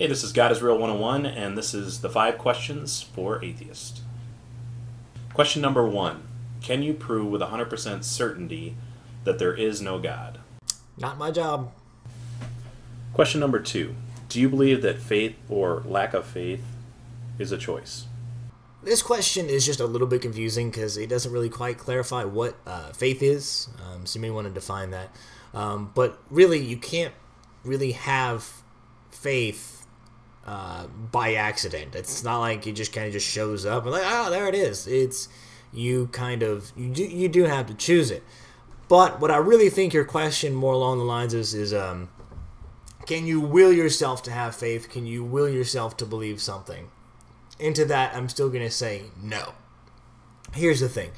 Hey, this is God is Real 101, and this is the 5 questions for atheists. Question number 1. Can you prove with 100% certainty that there is no God? Not my job. Question number 2. Do you believe that faith or lack of faith is a choice? This question is just a little bit confusing because it doesn't really quite clarify what faith is, so you may want to define that. But really, you can't really have faith by accident. It's not like it just kind of just shows up and like, oh, there it is. It's you do have to choose it. But what I really think your question more along the lines is can you will yourself to have faith? Can you will yourself to believe something? Into that, I'm still going to say no. Here's the thing.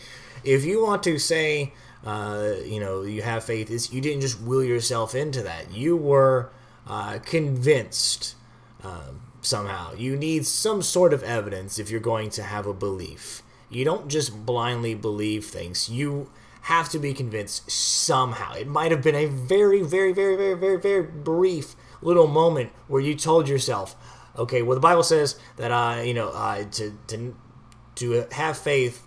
If you want to say, you have faith, you didn't just will yourself into that. You were convinced somehow. You need some sort of evidence if you're going to have a belief. You don't just blindly believe things. You have to be convinced somehow. It might have been a very, very, very, very, very, very brief little moment where you told yourself, okay, well, the Bible says that to have faith,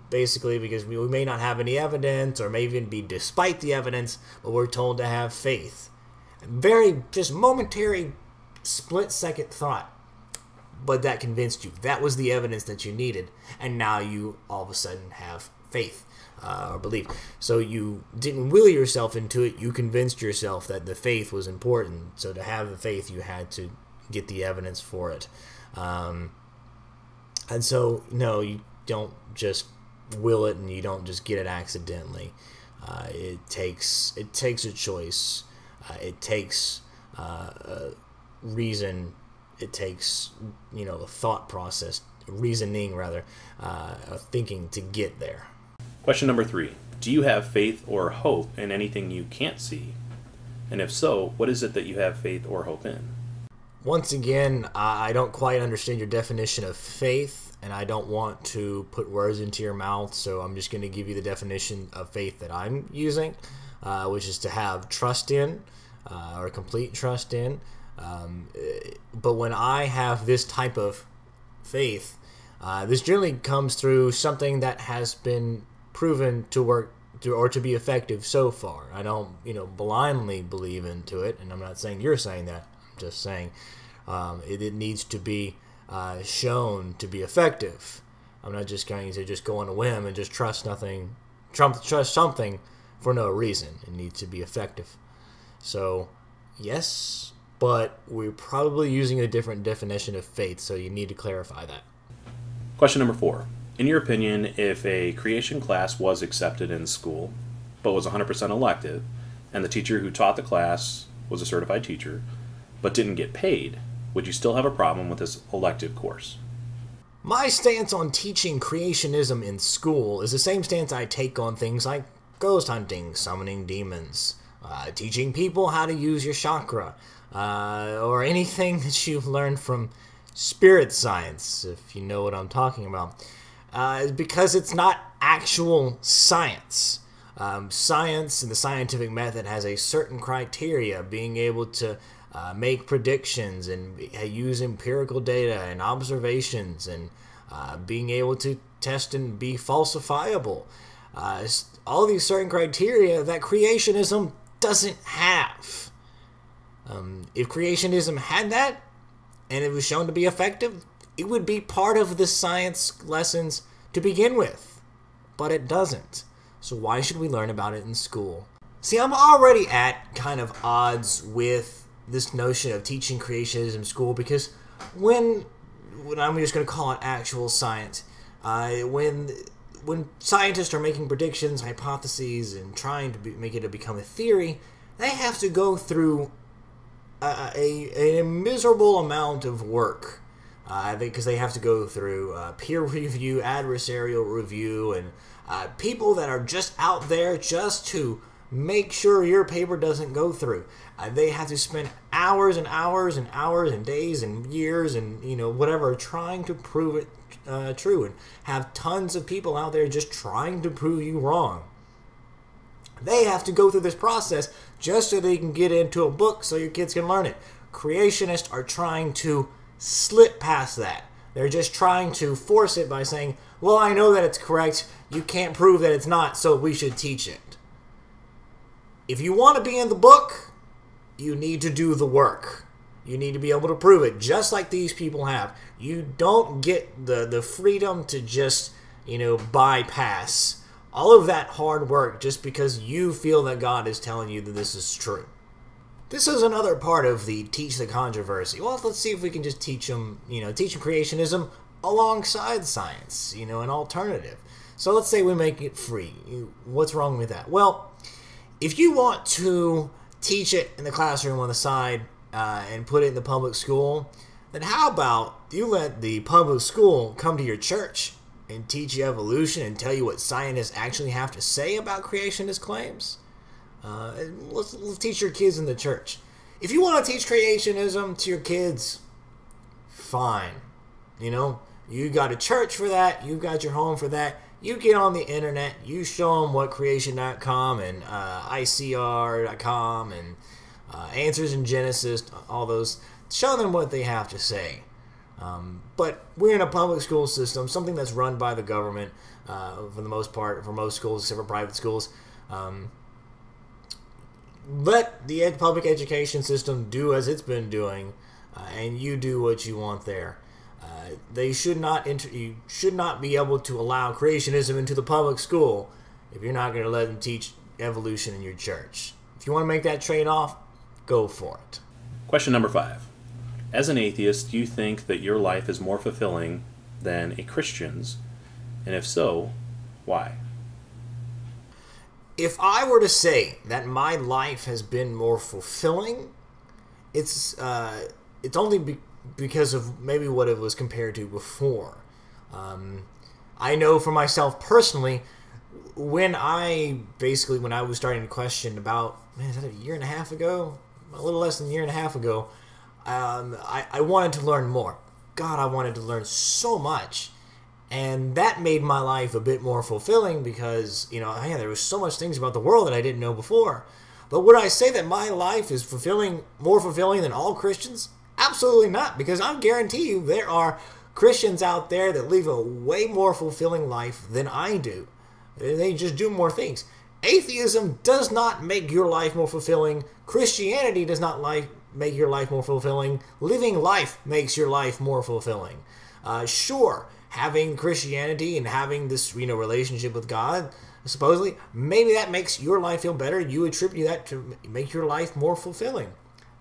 basically because we may not have any evidence, or may even be despite the evidence, but we're told to have faith. Very just momentary, split-second thought, but that convinced you. That was the evidence that you needed, and now you all of a sudden have faith or belief. So you didn't will yourself into it. You convinced yourself that the faith was important. So to have the faith, you had to get the evidence for it. And so, no, you don't just will it, and you don't just get it accidentally. It takes a choice. It takes reason. It takes a thought process, reasoning rather, thinking to get there. Question number 3. Do you have faith or hope in anything you can't see? And if so, what is it that you have faith or hope in? Once again, I don't quite understand your definition of faith, and I don't want to put words into your mouth, so I'm just going to give you the definition of faith that I'm using, which is to have trust in, or complete trust in. But when I have this type of faith, this generally comes through something that has been proven to work or to be effective so far. I don't, blindly believe into it, and I'm not saying you're saying that. I'm just saying it needs to be shown to be effective. I'm not just going to just go on a whim and just trust something for no reason. It needs to be effective. So, yes, but we're probably using a different definition of faith, so you need to clarify that. Question number 4. In your opinion, if a creation class was accepted in school, but was 100% elective, and the teacher who taught the class was a certified teacher, but didn't get paid, would you still have a problem with this elective course? My stance on teaching creationism in school is the same stance I take on things like ghost hunting, summoning demons, teaching people how to use your chakra, or anything that you've learned from spirit science, if you know what I'm talking about. Because it's not actual science. Science and the scientific method has a certain criteria, being able to make predictions and use empirical data and observations, and being able to test and be falsifiable. All these certain criteria that creationism doesn't have. If creationism had that, and it was shown to be effective, it would be part of the science lessons to begin with. But it doesn't. So why should we learn about it in school? See, I'm already at kind of odds with this notion of teaching creationism in school, because when I'm just going to call it actual science, when scientists are making predictions, hypotheses, and trying to make it to become a theory, they have to go through a miserable amount of work, because they have to go through peer review, adversarial review, and people that are just out there just to make sure your paper doesn't go through. They have to spend hours and hours and hours and days and years and whatever trying to prove it true, and have tons of people out there just trying to prove you wrong. They have to go through this process just so they can get into a book so your kids can learn it. Creationists are trying to slip past that. They're just trying to force it by saying, well, I know that it's correct. You can't prove that it's not, so we should teach it. If you want to be in the book, you need to do the work. You need to be able to prove it, just like these people have. You don't get the freedom to just, bypass all of that hard work just because you feel that God is telling you that this is true. This is another part of the teach the controversy. Well, let's see if we can just teach them creationism alongside science, an alternative. So let's say we make it free. What's wrong with that? Well, if you want to teach it in the classroom on the side and put it in the public school, then how about you let the public school come to your church and teach you evolution and tell you what scientists actually have to say about creationist claims? Let's teach your kids in the church. If you want to teach creationism to your kids, fine. You got a church for that. You got your home for that. You get on the internet. You show them what creation.com and ICR.com and Answers in Genesis, all those. Show them what they have to say. But we're in a public school system, something that's run by the government for the most part, for most schools except for private schools. Let the public education system do as it's been doing, and you do what you want there. You should not be able to allow creationism into the public school if you're not going to let them teach evolution in your church. If you want to make that trade-off, go for it. Question number 5. As an atheist, do you think that your life is more fulfilling than a Christian's? And if so, why? If I were to say that my life has been more fulfilling, it's only because of maybe what it was compared to before. I know for myself personally, when I was starting to question about, is that a year and a half ago? A little less than a year and a half ago, I wanted to learn more. God, I wanted to learn so much. And that made my life a bit more fulfilling because, there was so much things about the world that I didn't know before. But would I say that my life is more fulfilling than all Christians? Absolutely not, because I guarantee you there are Christians out there that live a way more fulfilling life than I do. They just do more things. Atheism does not make your life more fulfilling. Christianity does not make your life more fulfilling. Living life makes your life more fulfilling. Sure, having Christianity and having this relationship with God, supposedly, maybe that makes your life feel better. You attribute that to make your life more fulfilling.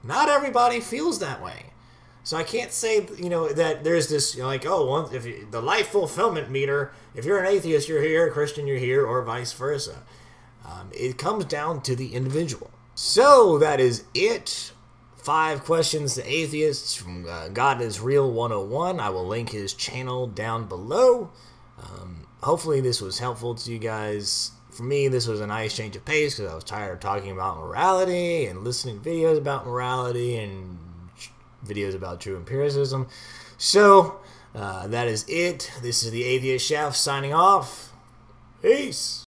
Not everybody feels that way. So I can't say, that there's this, if the life fulfillment meter, if you're an atheist, you're here, a Christian, you're here, or vice versa. It comes down to the individual. So that is it. 5 questions to atheists from God is Real 101. I will link his channel down below. Hopefully this was helpful to you guys. For me, this was a nice change of pace because I was tired of talking about morality and listening to videos about morality and videos about true empiricism. So, that is it. This is the Atheist Chef signing off. Peace.